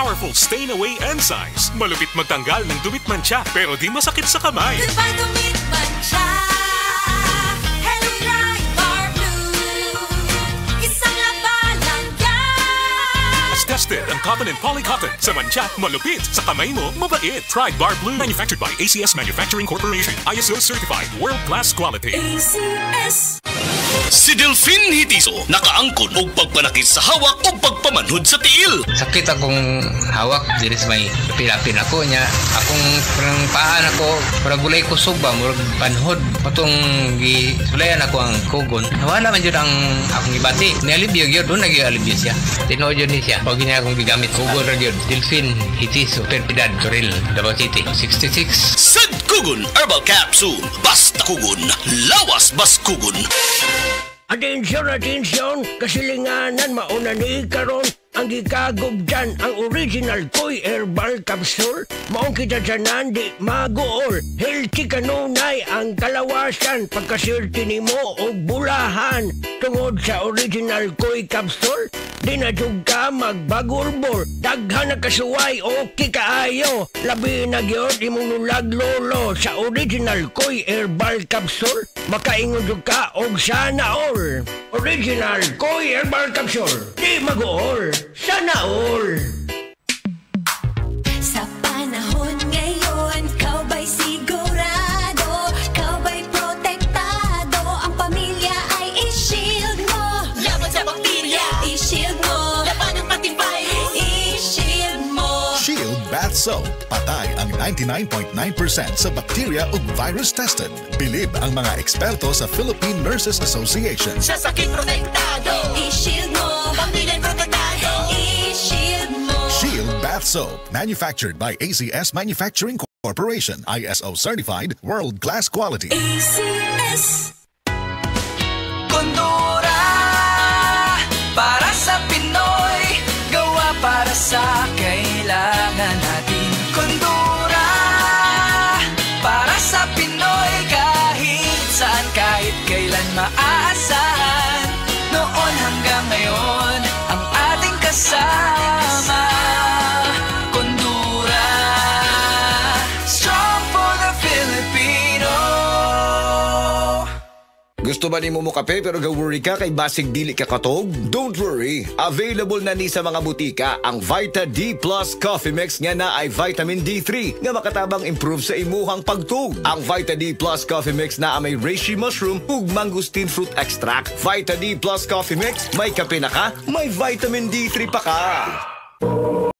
powerful stain-away enzymes. Malupit magtanggal ng dumit mancha, pero di masakit sa kamay. Goodbye dumit mancha. Hello Pride Bar Blue. Isang labalang yan. As tested ang cotton and polycotton. Sa mancha, malupit. Sa kamay mo, mabait. Pride Bar Blue. Manufactured by ACS Manufacturing Corporation. ISO certified. World-class quality. ACS. Si Delphine Hitiso nakaangkon og pagpanakit sa hawak o pagpamanhod sa tiil. Sakit akong hawak diri sa may pilapin ako niya. Akong parang paan ako, parang gulay kusog ba, murag panhod. Patong gisulayan ako ang kugon. Nawala man yun ang akong ibati. Nialibyo yun, doon nag-ialibyo siya. Tinood yun niya. Pag niya akong gigamit, kugon ra yun. Delphine Hitiso, Perpidad, Toril, Davao City, 66. Sad Kugon Herbal Capsule. Basta kugon, lawas bas kugon. Atensyon, atensyon, kasilinganan mauna ni karon ang gikagog dyan ang original Koy Herbal Capsule. Maong kita dyanan di magool. Healthy kanunay ang kalawasan pagkasirti ni mo o bulahan. Tungod sa original Koy Capsule, di na jug ka magbagulbol. Daghan na kasuway okay kaayo. Labi na gyud imong nulag lolo sa original Koy Herbal Capsule. Makaingon jud ka og sana all. Original Koy Herbal Capsule, di mag-all. Sana all. Sa panahon ngayon, kau ba'y sigurado? Kau ba'y protektado? Ang pamilya ay i-shield mo. Laban sa bakterya, i-shield mo. Laban ng matibay, i-shield mo. Shield Bath Soap. Patay ang 99.9% sa bacteria ug virus tested. Bilib ang mga eksperto sa Philippine Nurses Association. Sa sakit protektado, i-shield mo. Pamilya'y protektado, i-shield mo. Shield Bath Soap. Manufactured by ACS Manufacturing Corporation. ISO certified. World-class quality. ACS. Kondura para sa Pinoy, gawa para sa kailangan natin. Kondura para sa Pinoy, kahit saan, kahit kailan maaasahan. Noon hanggang ngayon, ang ating kasama. Kondura, strong for the Filipino. Gusto ba ni mo kape pero ga-worry ka kay basig dili ka katog? Don't worry! Available na ni sa mga butika ang Vita D Plus Coffee Mix nga na ay vitamin D3 nga makatabang improve sa imuhang pagtug. Ang Vita D Plus Coffee Mix na may reishi mushroom ug mangosteen fruit extract. Vita D Plus Coffee Mix, may kape na ka, may vitamin D3 pa ka!